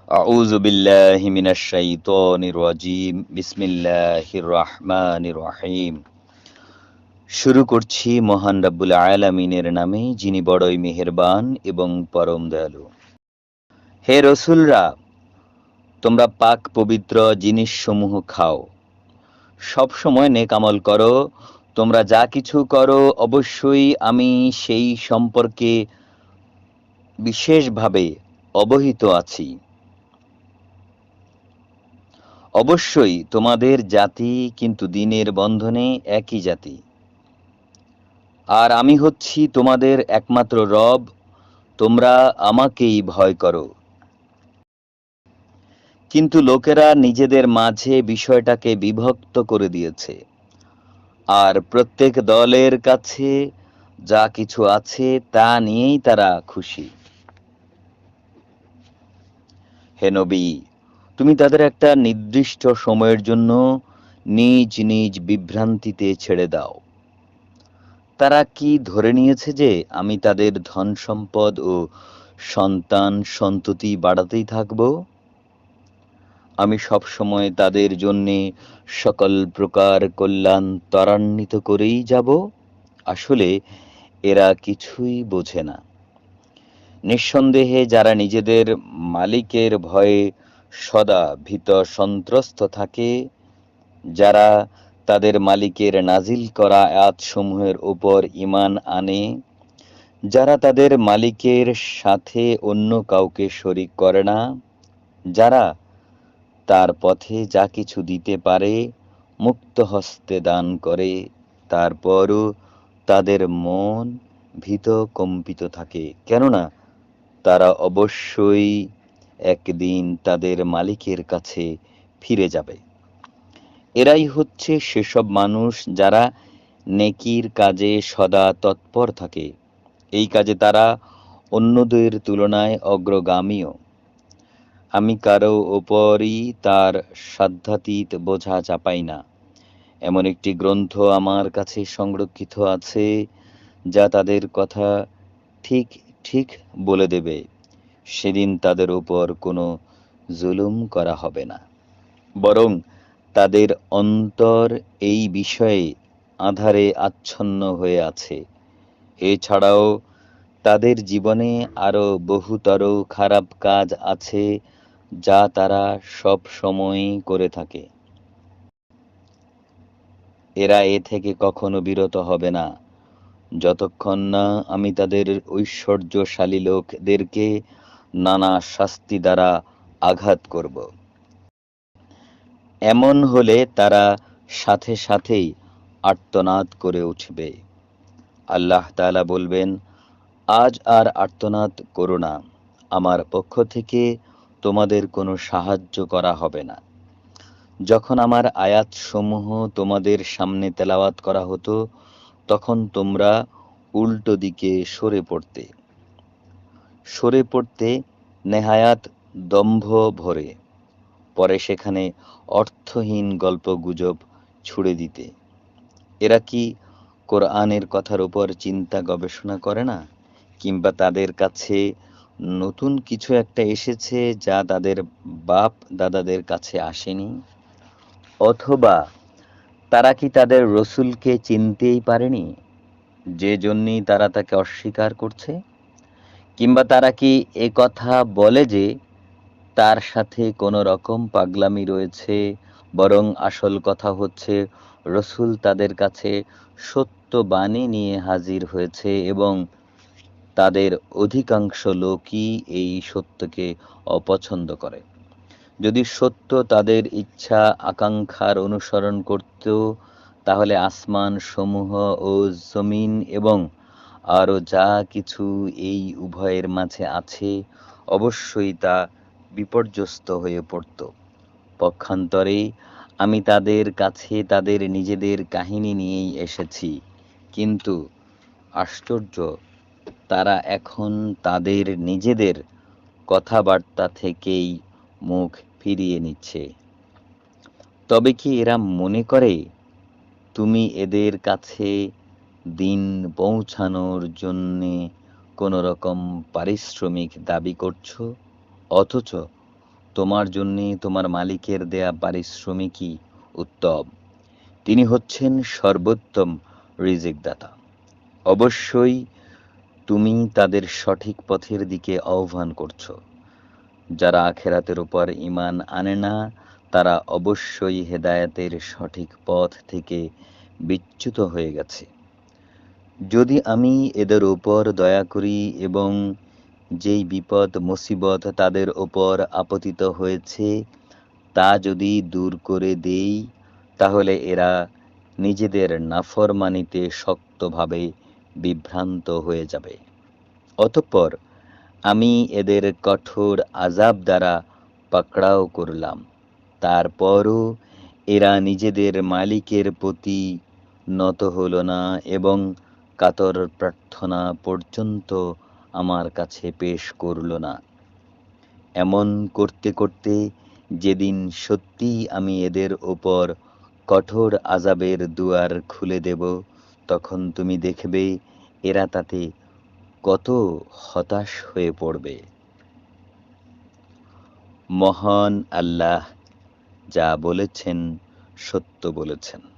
আউযু বিল্লাহি মিনাশ শাইতানির রাজিম। বিসমিল্লাহির রহমানির রহিম। শুরু করছি মহান রব্বুল আলামিনের নামে, যিনি বড়ই মেহেরবান এবং পরম দয়ালু। হে রসূলরা, তোমরা পাক পবিত্র জিনিসসমূহ খাও, সব সময় নেক আমল করো। তোমরা যা কিছু করো অবশ্যই আমি সেই সম্পর্কে বিশেষভাবে অবহিত আছি। অবশ্যই তোমাদের জাতি কিন্তু দিনের বন্ধনে একই জাতি, আর আমি হচ্ছি তোমাদের একমাত্র রব। তোমরা আমাকেই ভয় করো। কিন্তু লোকেরা নিজেদের মাঝে বিষয়টাকে বিভক্ত করে দিয়েছে, আর প্রত্যেক দলের কাছে যা কিছু আছে তা নিয়েই তারা খুশি। হে নবী, তুমি তাদের একটা নির্দিষ্ট সময়ের জন্য নিজ নিজ বিভ্রান্তিতে ছেড়ে দাও। তারা কি ধরে নিয়েছে যে আমি তাদের ধন সম্পদ ও সন্তান সন্ততি বাড়াতেই থাকব? আমি সবসময় তাদের জন্যে সকল প্রকার কল্যাণ ত্বরান্বিত করেই যাব। আসলে এরা কিছুই বোঝে না। নিঃসন্দেহে যারা নিজেদের মালিকের ভয়ে সদা ভীত সন্ত্রস্ত থাকে, যারা তাদের মালিকের নাজিল করা আয়াতসমূহের উপর ঈমান আনে, যারা তাদের মালিকের সাথে অন্য কাউকে শরিক করে না, যারা তার পথে যা কিছু দিতে পারে মুক্ত হস্তে দান করে, তারপরও তাদের মন ভীত কম্পিত থাকে, কেননা তারা অবশ্যই একদিন তাদের মালিকের কাছে ফিরে যাবে। এরাই হচ্ছে সেসব মানুষ যারা নেকির কাজে সদা তৎপর থাকে। এই কাজে তারা অন্যদের তুলনায় অগ্রগামীও। আমি কারো ওপরই তার সাধ্যাতীত বোঝা চাপাই না। এমন একটি গ্রন্থ আমার কাছে সংরক্ষিত আছে যা তাদের কথা ঠিক ঠিক বলে দেবে। সেদিন তাদের উপর কোনো জুলুম করা হবে না, বরং তাদের অন্তর এই বিষয়ে আঁধারে আচ্ছন্ন হয়ে আছে। এছাড়াও তাদের জীবনে আরো বহুতর খারাপ কাজ আছে যা তারা সব সময়ই করে থাকে। এরা এ থেকে কখনো বিরত হবে না, যতক্ষণ না আমি তাদের ঐশ্বর্যশালী লোকদেরকে নানা শাস্তি দ্বারা আঘাত করব। এমন হলে তারা সাথে সাথেই আর্তনাদ করে উঠবে। আল্লাহ তাআলা বলবেন, আজ আর আর্তনাদ করো না, আমার পক্ষ থেকে তোমাদের কোনো সাহায্য করা হবে না। যখন আমার আয়াতসমূহ তোমাদের সামনে তেলাওয়াত করা হতো, তখন তোমরা উল্টো দিকে সরে পড়তে নেহায়াত দম্ভ ভরে। পরে সেখানে অর্থহীন গল্পগুজব ছুড়ে দিতে। এরা কি কোরআনের কথার উপর চিন্তা গবেষণা করে না? কিংবা তাদের কাছে নতুন কিছু একটা এসেছে যা তাদের বাপ দাদাদের কাছে আসেনি? অথবা তারা কি তাদের রসূলকে চিনতেই পারেনি, যে জন্যই তারা তাকে অস্বীকার করছে? কিংবা তারা কি এ কথা বলে যে তার সাথে কোনো রকম পাগলামি রয়েছে, বরং আসল কথা হচ্ছে রসূল তাদের কাছে সত্য বাণী নিয়ে হাজির হয়েছে এবং তাদের অধিকাংশ লোকই এই সত্যকে অপছন্দ করে। যদি সত্য তাদের ইচ্ছা আকাঙ্ক্ষার অনুসরণ করত, তাহলে আসমান সমূহ ও জমিন এবং আরো যা কিছু এই উভয়ের মাঝে আছে অবশ্যই তা বিপর্যস্ত হয়ে পড়ত। পক্ষান্তরে আমি তাদের কাছে তাদের নিজেদের কাহিনী নিয়েই এসেছি, কিন্তু আশ্চর্য, তারা এখন তাদের নিজেদের কথাবার্তা থেকেই মুখ ফিরিয়ে নিচ্ছে। তবে কি এরা মনে করে তুমি এদের কাছে দিন পৌঁছানোর জন্যে কোনো রকম পারিশ্রমিক দাবি করছো? অথচ তোমার জন্য তোমার মালিকের দেয়া পারিশ্রমিকই উত্তম। তিনি হচ্ছেন সর্বোত্তম রিজিকদাতা। অবশ্যই তুমি তাদের সঠিক পথের দিকে আহ্বান করছো। যারা আখেরাতের উপর ঈমান আনে না তারা অবশ্যই হেদায়েতের সঠিক পথ থেকে বিচ্যুত হয়ে গেছে। যদি আমি এদের উপর দয়া করি এবং যেই বিপদ মুসিবত তাদের উপর আপতিত হয়েছে তা যদি দূর করে দেই, তাহলে এরা নিজেদের নাফরমানিতে শক্তভাবে বিভ্রান্ত হয়ে যাবে। অতঃপর আমি এদের কঠোর আযাব দ্বারা পাকড়াও করলাম। তারপরও এরা নিজেদের মালিকের প্রতি নত হলো না এবং কাতর প্রার্থনা পর্যন্ত আমার কাছে পেশ করল না। এমন করতে করতে যেদিন সত্যিই আমি এদের ওপর কঠোর আযাবের দুয়ার খুলে দেব, তখন তুমি দেখবে এরা তাতে কত হতাশ হয়ে পড়বে। মহান আল্লাহ যা বলেছেন সত্য বলেছেন।